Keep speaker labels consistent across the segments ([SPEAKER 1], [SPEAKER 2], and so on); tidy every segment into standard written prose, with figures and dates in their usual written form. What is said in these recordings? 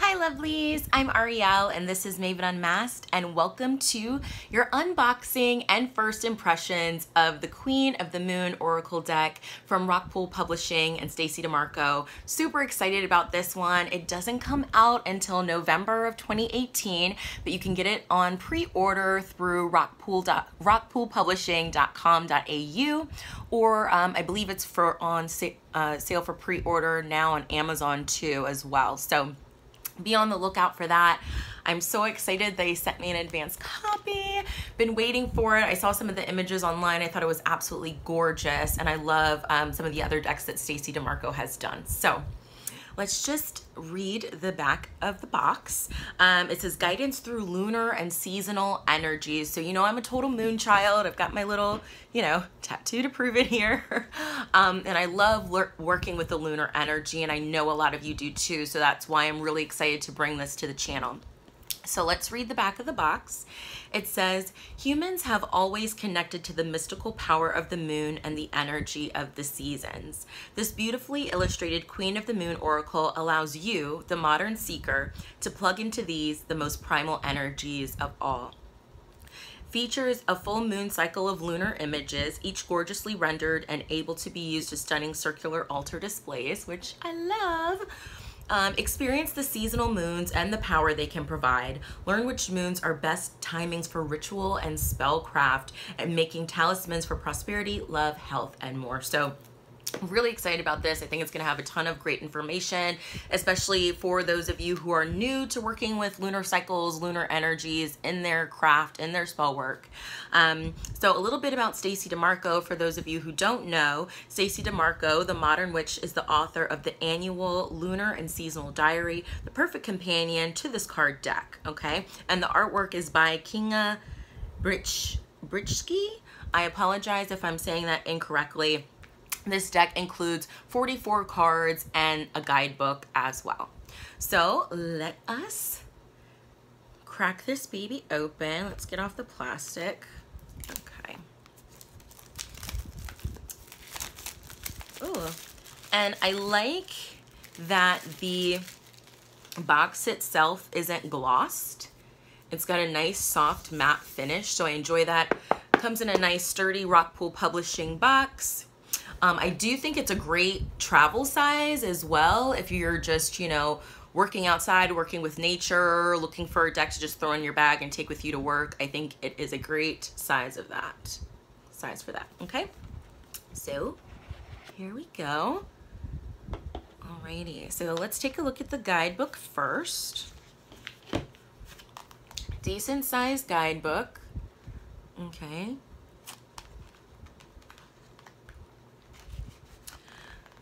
[SPEAKER 1] Hi lovelies, I'm Ariel and this is Maven Unmasked, and welcome to your unboxing and first impressions of the Queen of the Moon Oracle deck from Rockpool Publishing and Stacey DeMarco. Super excited about this one. It doesn't come out until November of 2018, but you can get it on pre-order through rockpoolpublishing.com.au, or I believe it's on sale for pre-order now on Amazon too as well. So be on the lookout for that. I'm so excited they sent me an advanced copy. Been waiting for it. I saw some of the images online. I thought it was absolutely gorgeous, and I love some of the other decks that Stacey DeMarco has done. So let's just read the back of the box. It says guidance through lunar and seasonal energies. So you know I'm a total moon child. I've got my little, tattoo to prove it here. And I love working with the lunar energy, and I know a lot of you do too. So that's why I'm really excited to bring this to the channel. So let's read the back of the box. It says, humans have always connected to the mystical power of the moon and the energy of the seasons. This beautifully illustrated Queen of the Moon Oracle allows you, the modern seeker, to plug into these, the most primal energies of all. Features a full moon cycle of lunar images, each gorgeously rendered and able to be used as stunning circular altar displays, which I love. Experience the seasonal moons and the power they can provide. Learn which moons are best timings for ritual and spellcraft, and making talismans for prosperity, love, health, and more. So I'm really excited about this. I think it's going to have a ton of great information, especially for those of you who are new to working with lunar cycles, lunar energies in their craft, in their spell work. So a little bit about Stacey DeMarco. For those of you who don't know, Stacey DeMarco, the Modern Witch, is the author of the annual Lunar and Seasonal Diary, the perfect companion to this card deck, okay? And the artwork is by Kinga Britschke. I apologize if I'm saying that incorrectly. This deck includes 44 cards and a guidebook as well. So let us crack this baby open. Let's get off the plastic. Okay. Ooh. And I like that the box itself isn't glossed. It's got a nice soft matte finish, so I enjoy that. Comes in a nice sturdy Rockpool Publishing box. I do think it's a great travel size as well. If you're just, working outside, working with nature, looking for a deck to just throw in your bag and take with you to work, I think it is a great size for that, okay? So here we go. Alrighty, so let's take a look at the guidebook first. Decent sized guidebook, okay.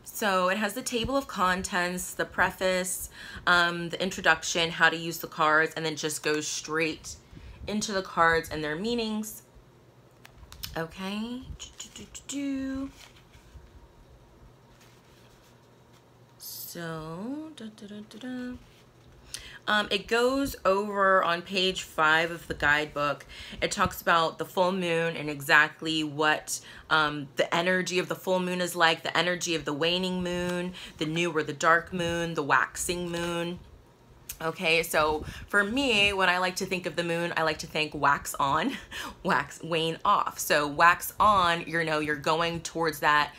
[SPEAKER 1] So it has the table of contents, the preface, the introduction, how to use the cards, and then just goes straight into the cards and their meanings. Okay. So, it goes over on page 5 of the guidebook. It talks about the full moon and exactly what the energy of the full moon is like, the energy of the waning moon, the new or the dark moon, the waxing moon. Okay, so for me, when I like to think of the moon, I like to think wax on, wane off. So wax on, you're going towards that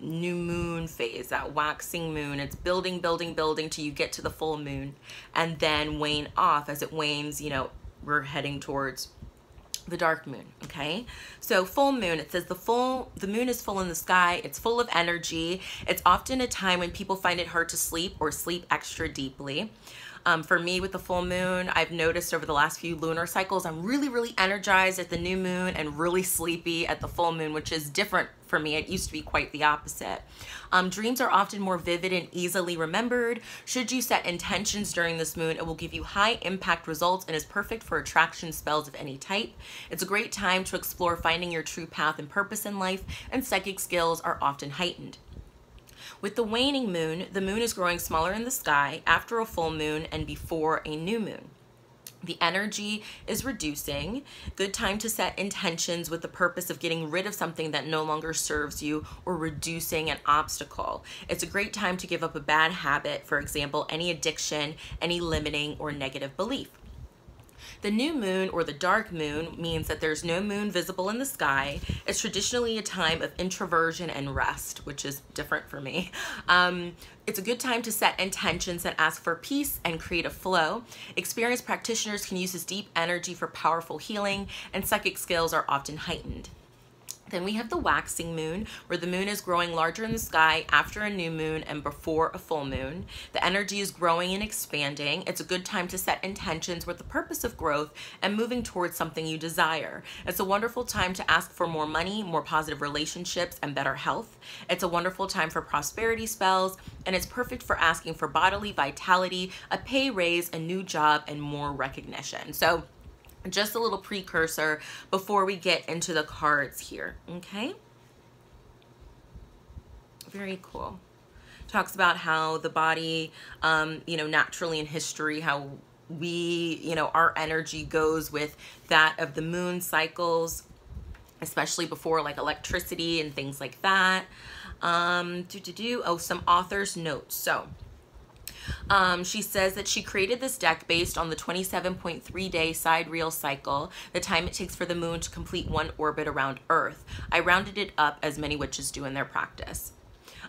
[SPEAKER 1] new moon phase, that waxing moon. It's building till you get to the full moon, and then wane off. As it wanes, we're heading towards the dark moon. Okay, so full moon, it says the moon is full in the sky. It's full of energy. It's often a time when people find it hard to sleep or sleep extra deeply. For me, with the full moon, I've noticed over the last few lunar cycles, I'm really energized at the new moon and really sleepy at the full moon, which is different for me. It used to be quite the opposite. Dreams are often more vivid and easily remembered. Should you set intentions during this moon, it will give you high impact results and is perfect for attraction spells of any type. It's a great time to explore finding your true path and purpose in life, and psychic skills are often heightened. With the waning moon, the moon is growing smaller in the sky after a full moon and before a new moon. The energy is reducing. Good time to set intentions with the purpose of getting rid of something that no longer serves you or reducing an obstacle. It's a great time to give up a bad habit, for example, any addiction, any limiting or negative belief. The new moon or the dark moon means that there's no moon visible in the sky. It's traditionally a time of introversion and rest, which is different for me. It's a good time to set intentions that ask for peace and create a flow. Experienced practitioners can use this deep energy for powerful healing, and psychic skills are often heightened. Then we have the waxing moon, where the moon is growing larger in the sky after a new moon and before a full moon. The energy is growing and expanding. It's a good time to set intentions with the purpose of growth and moving towards something you desire. It's a wonderful time to ask for more money, more positive relationships, and better health. It's a wonderful time for prosperity spells, and it's perfect for asking for bodily vitality, a pay raise, a new job, and more recognition. So just a little precursor before we get into the cards here, okay? Very cool. Talks about how the body, naturally in history, how we, our energy goes with that of the moon cycles, especially before like electricity and things like that. Some author's notes. So, she says that she created this deck based on the 27.3 day sidereal cycle, the time it takes for the moon to complete one orbit around Earth. I rounded it up as many witches do in their practice.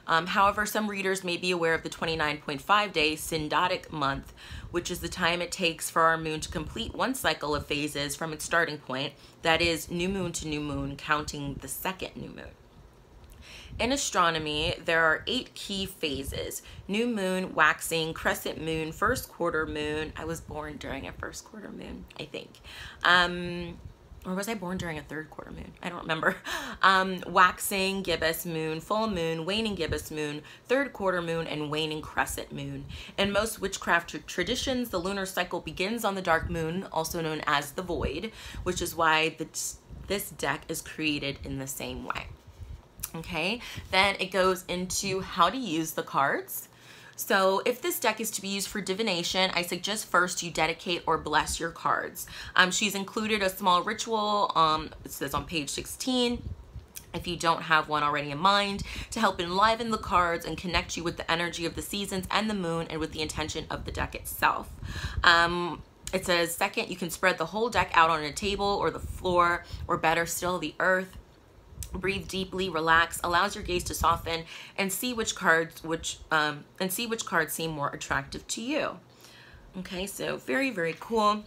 [SPEAKER 1] However, some readers may be aware of the 29.5 day synodic month, which is the time it takes for our moon to complete one cycle of phases from its starting point, that is new moon to new moon, counting the second new moon. In astronomy, there are 8 key phases: new moon, waxing, crescent moon, first quarter moon. I was born during a first quarter moon, I think. Or was I born during a third quarter moon? I don't remember. Waxing, gibbous moon, full moon, waning gibbous moon, third quarter moon, and waning crescent moon. In most witchcraft traditions, the lunar cycle begins on the dark moon, also known as the void, which is why this deck is created in the same way. Okay, then it goes into how to use the cards. So if this deck is to be used for divination, I suggest first you dedicate or bless your cards. She's included a small ritual, it says on page 16, if you don't have one already in mind, to help enliven the cards and connect you with the energy of the seasons and the moon and with the intention of the deck itself. It says, second, you can spread the whole deck out on a table or the floor, or better still, the earth. Breathe deeply, relax, allows your gaze to soften, and see which cards seem more attractive to you. Okay, so very, very cool.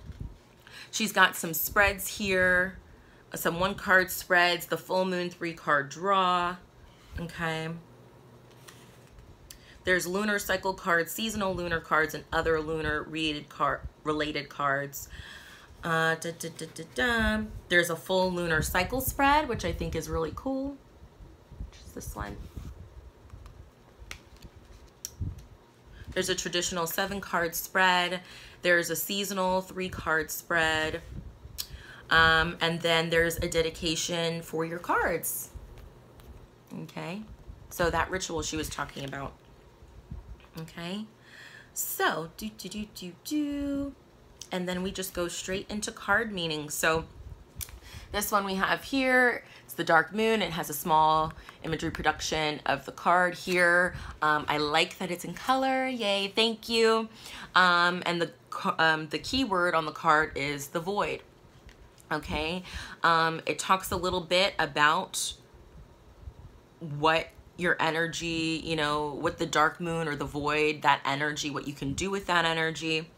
[SPEAKER 1] She's got some spreads here, some 1-card spreads, the full moon 3-card draw. Okay. There's lunar cycle cards, seasonal lunar cards, and other lunar related cards. There's a full lunar cycle spread, which I think is really cool. Just this one. There's a traditional 7-card spread. There's a seasonal 3-card spread. And then there's a dedication for your cards. Okay. So that ritual she was talking about. Okay. So, and then we just go straight into card meanings. So this one we have here, it's the dark moon. It has a small imagery production of the card here. I like that it's in color. Yay, thank you. And the key word on the card is the void. Okay. It talks a little bit about what your energy, with the dark moon or the void, that energy, what you can do with that energy.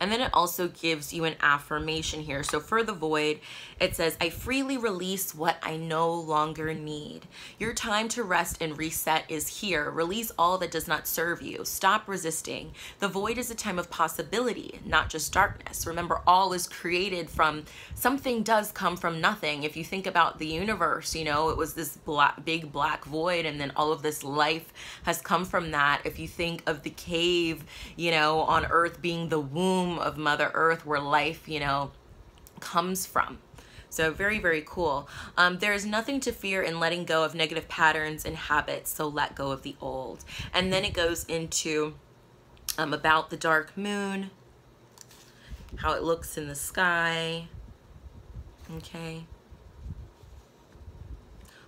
[SPEAKER 1] And then it also gives you an affirmation here. So for the void, it says, I freely release what I no longer need. Your time to rest and reset is here. Release all that does not serve you. Stop resisting. The void is a time of possibility, not just darkness. Remember, all is created from, something does come from nothing. If you think about the universe, it was this big black void, and then all of this life has come from that. If you think of the cave, on Earth being the womb of Mother Earth, where life, comes from. So very, very cool. There is nothing to fear in letting go of negative patterns and habits, so let go of the old. And then it goes into about the dark moon. how it looks in the sky. Okay.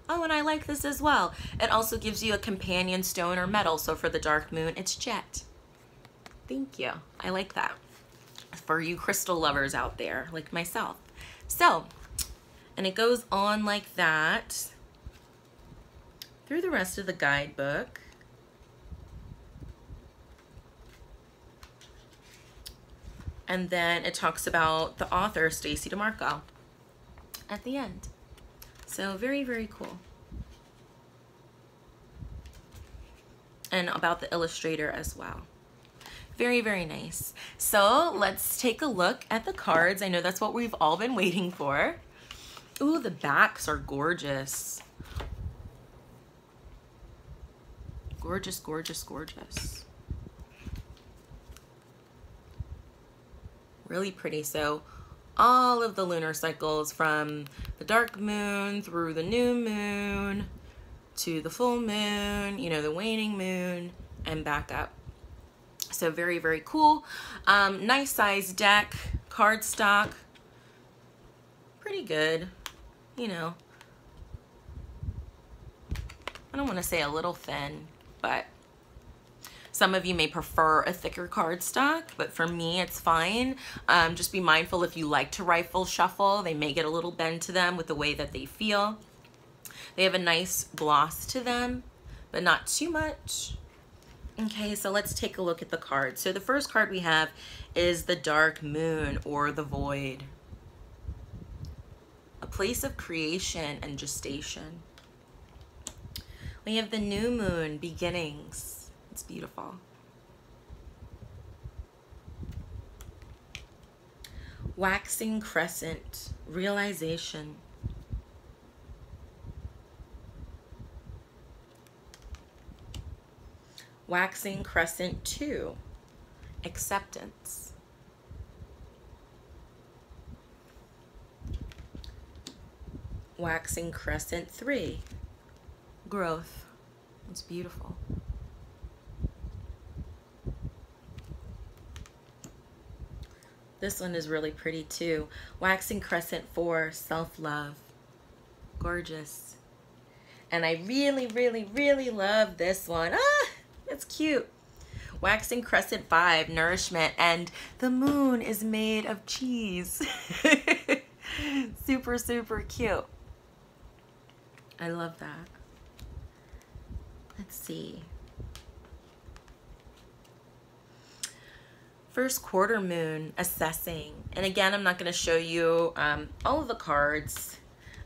[SPEAKER 1] Oh, and I like this as well. It also gives you a companion stone or metal. So for the dark moon, it's jet. Thank you. I like that. For you crystal lovers out there, like myself. So, and it goes on like that through the rest of the guidebook. And then it talks about the author, Stacy DeMarco, at the end. So very, very cool. And about the illustrator as well. Very, very nice. So let's take a look at the cards. I know that's what we've all been waiting for. Ooh, the backs are gorgeous. Gorgeous, gorgeous, gorgeous. Really pretty. So all of the lunar cycles from the dark moon through the new moon to the full moon, you know, the waning moon, and back up. So very, very cool. Nice size deck, cardstock, pretty good, you know. I don't want to say a little thin, but some of you may prefer a thicker cardstock, but for me, it's fine. Just be mindful if you like to rifle shuffle, they may get a little bend to them with the way that they feel. They have a nice gloss to them, but not too much. Okay, so let's take a look at the cards. So the first card we have is the dark moon or the void. A place of creation and gestation. We have the new moon, beginnings. It's beautiful. Waxing crescent, realization. Waxing crescent 2, acceptance. Waxing crescent 3, growth. It's beautiful. This one is really pretty too. Waxing crescent 4, self-love. Gorgeous. And I really, really, really love this one. Ah! It's cute. Waxing crescent 5, nourishment, and the moon is made of cheese. Super, super cute. I love that. Let's see. First quarter moon, assessing. And again, I'm not going to show you all of the cards.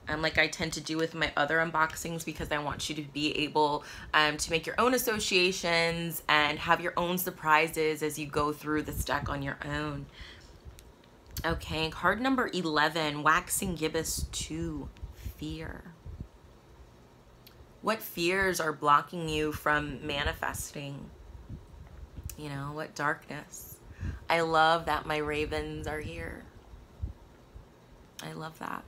[SPEAKER 1] Like I tend to do with my other unboxings, because I want you to be able to make your own associations and have your own surprises as you go through this deck on your own. Okay, card number 11, Waxing Gibbous 2, fear. What fears are blocking you from manifesting? You know, what darkness? I love that my ravens are here. I love that.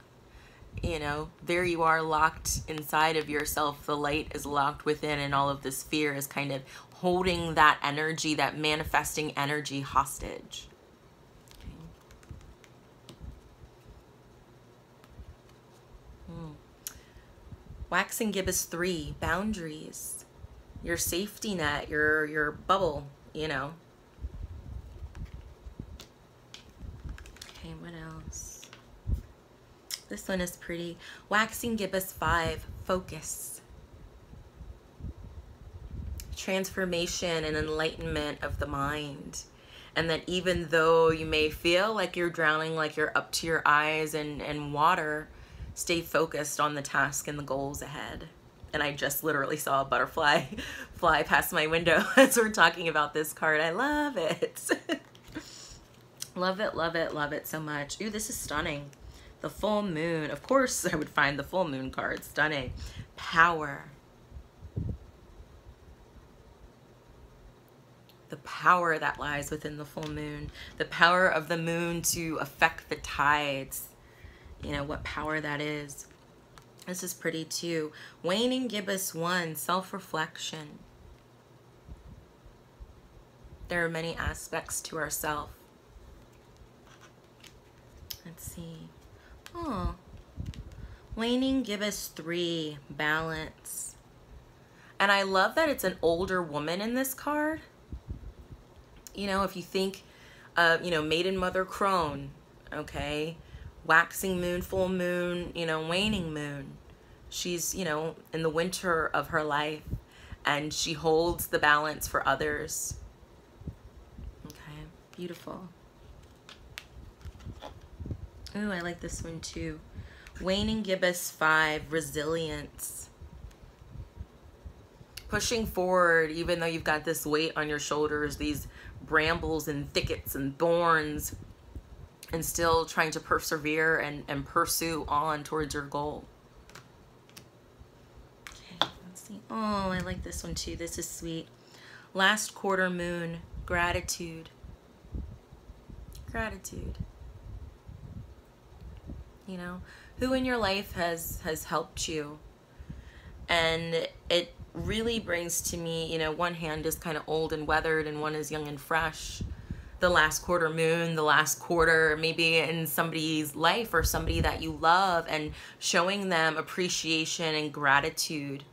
[SPEAKER 1] You know, there you are locked inside of yourself. The light is locked within, and all of this fear is kind of holding that energy, that manifesting energy, hostage. Okay. Waxing Gibbous 3, boundaries. Your safety net, your bubble, you know. Okay, what else? This one is pretty. Waxing Gibbous 5, focus. Transformation and enlightenment of the mind. And that even though you may feel like you're drowning, like you're up to your eyes in water, stay focused on the task and the goals ahead. And I just literally saw a butterfly fly past my window as we're talking about this card. I love it. Love it, love it, love it so much. Ooh, this is stunning. The full moon. Of course I would find the full moon card. Stunning. Power. The power that lies within the full moon. The power of the moon to affect the tides. You know, what power that is. This is pretty too. Waning Gibbous 1, self-reflection. There are many aspects to ourself. Let's see. Oh, waning gibbous 3, balance. And I love that it's an older woman in this card. You know, if you think of, you know, maiden mother crone, okay, waxing moon, full moon, you know, waning moon. She's, you know, in the winter of her life, and she holds the balance for others. Okay, beautiful. Ooh, I like this one too. Waning gibbous 5, resilience. Pushing forward, even though you've got this weight on your shoulders, these brambles and thickets and thorns, and still trying to persevere and pursue on towards your goal. Okay, let's see. Oh, I like this one too. This is sweet. Last quarter moon, gratitude. Gratitude. You know, who in your life has helped you? And it really brings to me, you know, one hand is kind of old and weathered and one is young and fresh. The last quarter moon, the last quarter maybe in somebody's life or somebody that you love, and showing them appreciation and gratitude,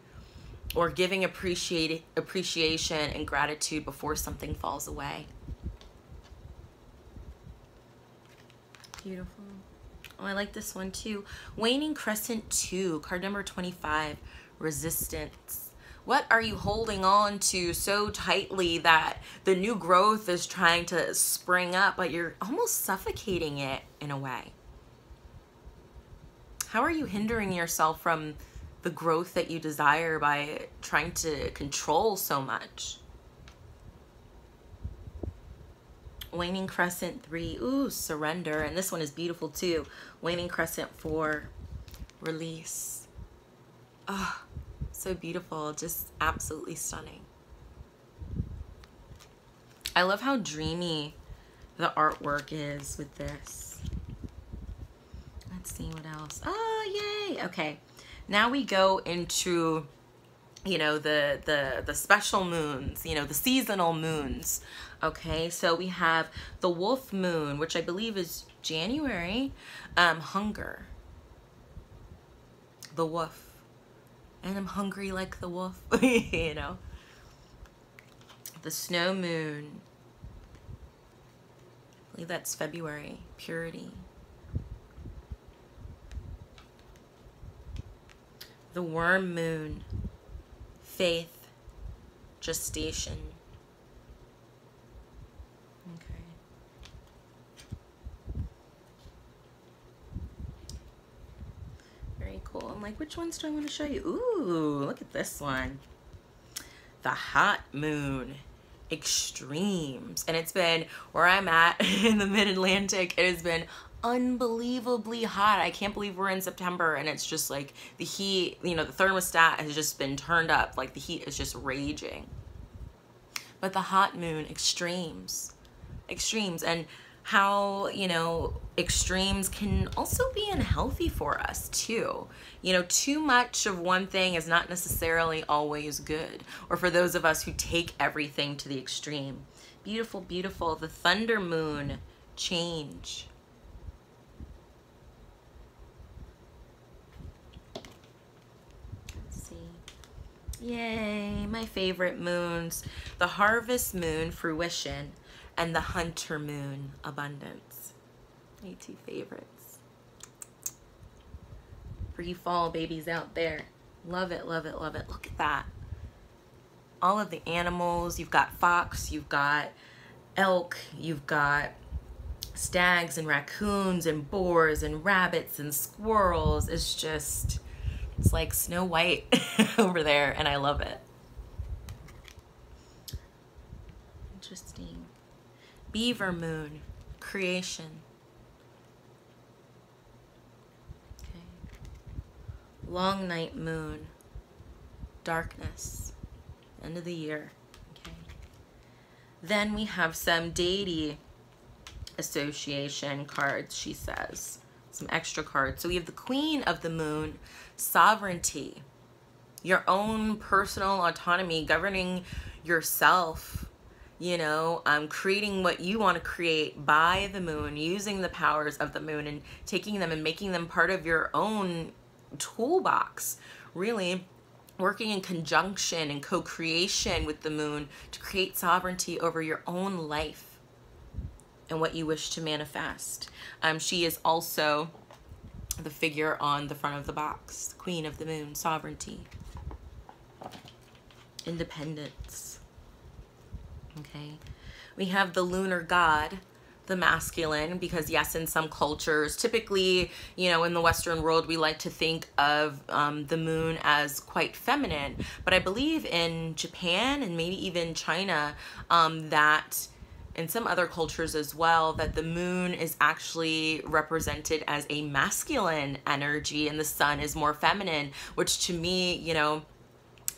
[SPEAKER 1] or giving appreciation and gratitude before something falls away. Beautiful. Oh, I like this one too. Waning crescent 2, card number 25, resistance. What are you holding on to so tightly that the new growth is trying to spring up, but you're almost suffocating it in a way? How are you hindering yourself from the growth that you desire by trying to control so much? Waning crescent 3, ooh, surrender. And this one is beautiful too. Waning crescent 4, release. Oh, so beautiful, just absolutely stunning. I love how dreamy the artwork is with this. Let's see what else. Oh, yay. Okay, now we go into, you know, the special moons, you know, the seasonal moons. Okay, so we have the wolf moon, which I believe is January. Hunger. The wolf. And I'm hungry like the wolf, you know. The snow moon. I believe that's February. Purity. The worm moon. Faith. Gestation. Okay. Very cool. I'm like, which ones do I want to show you? Ooh, look at this one. The hot moon. Extremes. And it's been, where I'm at in the mid-Atlantic, it has been unbelievably hot. I can't believe we're in September and it's just like the heat, you know, the thermostat has just been turned up. Like the heat is just raging. But the hot moon, extremes. Extremes. And how, you know, extremes can also be unhealthy for us too. You know, too much of one thing is not necessarily always good. Or for those of us who take everything to the extreme. Beautiful, beautiful. The thunder moon, change. Let's see. Yay, my favorite moons. The harvest moon, fruition. And the hunter moon, abundance. My two favorites. For you fall babies out there. Love it, love it, love it. Look at that. All of the animals. You've got fox, you've got elk, you've got stags and raccoons and boars and rabbits and squirrels. It's just, it's like Snow White over there, and I love it. Interesting. Beaver moon, creation. Okay. Long night moon, darkness, end of the year. Okay. Then we have some deity association cards, she says. Some extra cards. So we have the Queen of the Moon, sovereignty, your own personal autonomy, governing yourself. you know, creating what you want to create by the moon, using the powers of the moon and taking them and making them part of your own toolbox, really working in conjunction and co-creation with the moon to create sovereignty over your own life and what you wish to manifest. She is also the figure on the front of the box, Queen of the Moon, sovereignty, independence. Okay, we have the lunar god, the masculine, because yes, in some cultures, typically, you know, in the Western world, we like to think of the moon as quite feminine, but I believe in Japan and maybe even China, that in some other cultures as well, that the moon is actually represented as a masculine energy and the sun is more feminine, which to me, you know,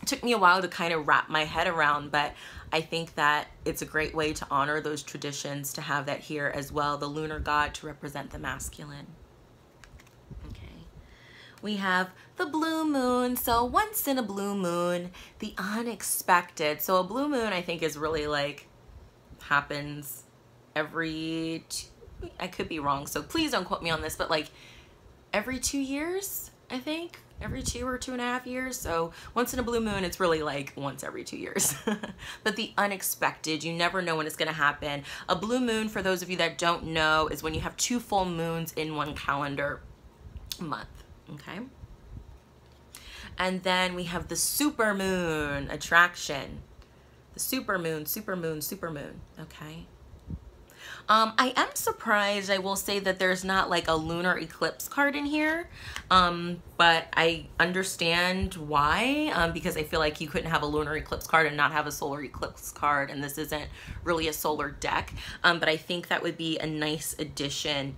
[SPEAKER 1] it took me a while to kind of wrap my head around, but I think that it's a great way to honor those traditions, to have that here as well, the lunar god to represent the masculine. Okay, we have the blue moon. So once in a blue moon, the unexpected. So a blue moon, I think, is really like happens every I could be wrong, so please don't quote me on this, but like every 2 years, I think. Every 2 or 2.5 years. So once in a blue moon, it's really like once every 2 years. But the unexpected, you never know when it's going to happen. A blue moon, for those of you that don't know, is when you have 2 full moons in one calendar month. Okay. And then we have the super moon attraction. The super moon, super moon, super moon. Okay. I am surprised, I will say, that there's not like a lunar eclipse card in here, but I understand why, because I feel like you couldn't have a lunar eclipse card and not have a solar eclipse card, and this isn't really a solar deck, but I think that would be a nice addition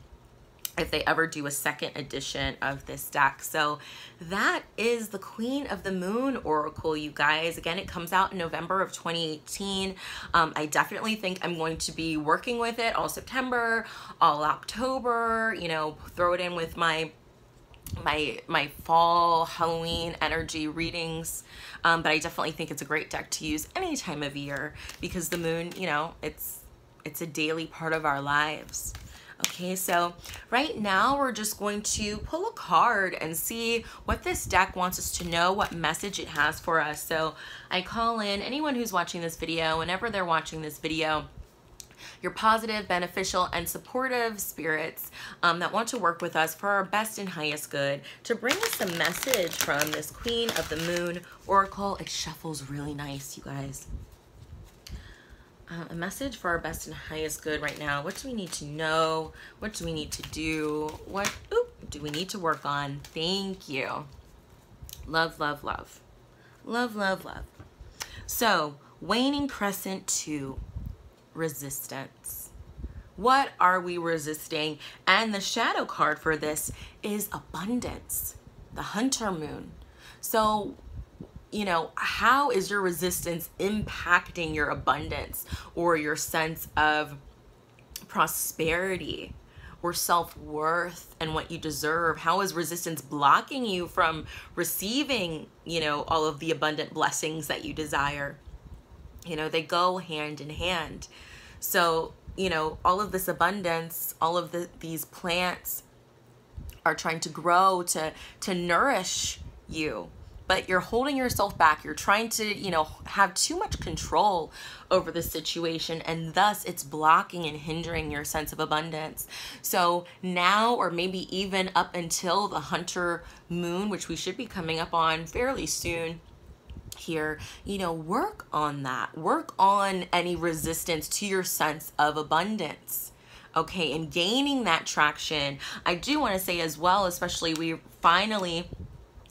[SPEAKER 1] if they ever do a second edition of this deck. So that is the Queen of the Moon Oracle, you guys. Again, it comes out in November of 2018. I definitely think I'm going to be working with it all September, all October, you know, throw it in with my fall Halloween energy readings. But I definitely think it's a great deck to use any time of year, because the moon, you know, it's a daily part of our lives. Okay, so right now we're just going to pull a card and see what this deck wants us to know, what message it has for us. So I call in anyone who's watching this video, whenever they're watching this video, your positive, beneficial, and supportive spirits that want to work with us for our best and highest good, to bring us a message from this Queen of the Moon Oracle. It shuffles really nice, you guys. A message for our best and highest good right now. What do we need to know? What do we need to do? What do we need to work on? Thank you. Love, love, love. Love, love, love. So, waning crescent 2, resistance. What are we resisting? And the shadow card for this is abundance, the hunter moon. So, you know, how is your resistance impacting your abundance or your sense of prosperity or self-worth and what you deserve? How is resistance blocking you from receiving, you know, all of the abundant blessings that you desire? You know, they go hand in hand. So, you know, all of this abundance, all of these plants are trying to grow, to nourish you. But you're holding yourself back. You're trying to, you know, have too much control over the situation, and thus it's blocking and hindering your sense of abundance. So now, or maybe even up until the hunter moon, which we should be coming up on fairly soon here, you know, work on that. Work on any resistance to your sense of abundance. Okay, and gaining that traction. I do want to say as well, especially we finally,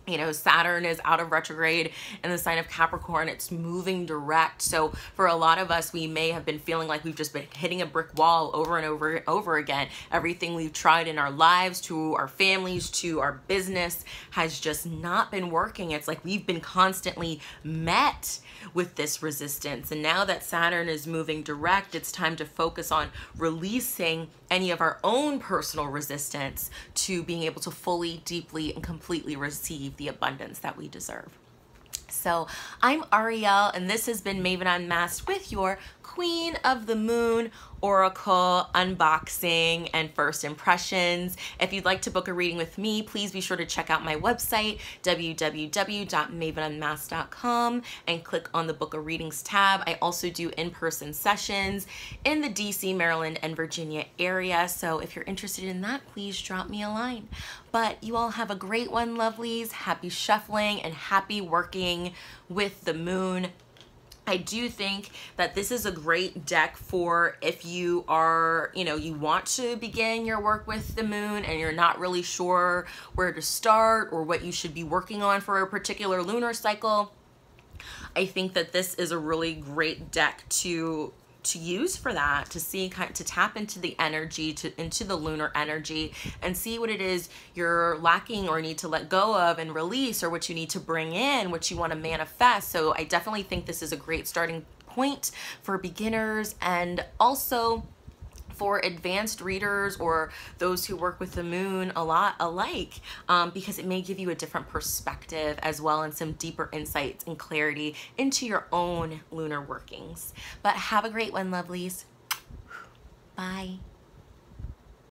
[SPEAKER 1] you know, Saturn is out of retrograde in the sign of Capricorn. It's moving direct. So for a lot of us, we may have been feeling like we've just been hitting a brick wall over and over and over again. Everything we've tried in our lives, to our families, to our business, has just not been working. It's like we've been constantly met with this resistance. And now that Saturn is moving direct, it's time to focus on releasing any of our own personal resistance to being able to fully, deeply, and completely receive the abundance that we deserve. So I'm Ariel, and this has been Maven Unmasked with your Queen of the Moon Oracle unboxing and first impressions. If you'd like to book a reading with me, please be sure to check out my website, www.mavenunmasked.com, and click on the Book a Readings tab. I also do in-person sessions in the DC, Maryland, and Virginia area. So if you're interested in that, please drop me a line. But you all have a great one, lovelies. Happy shuffling and happy working with the moon. I do think that this is a great deck for if you are, you want to begin your work with the moon and you're not really sure where to start or what you should be working on for a particular lunar cycle. I think that this is a really great deck to use for that, to see, to tap into the energy, into the lunar energy, and see what it is you're lacking or need to let go of and release, or what you need to bring in, what you want to manifest. So I definitely think this is a great starting point for beginners, and also for advanced readers or those who work with the moon a lot alike, because it may give you a different perspective as well, and some deeper insights and clarity into your own lunar workings. But have a great one, lovelies. Bye.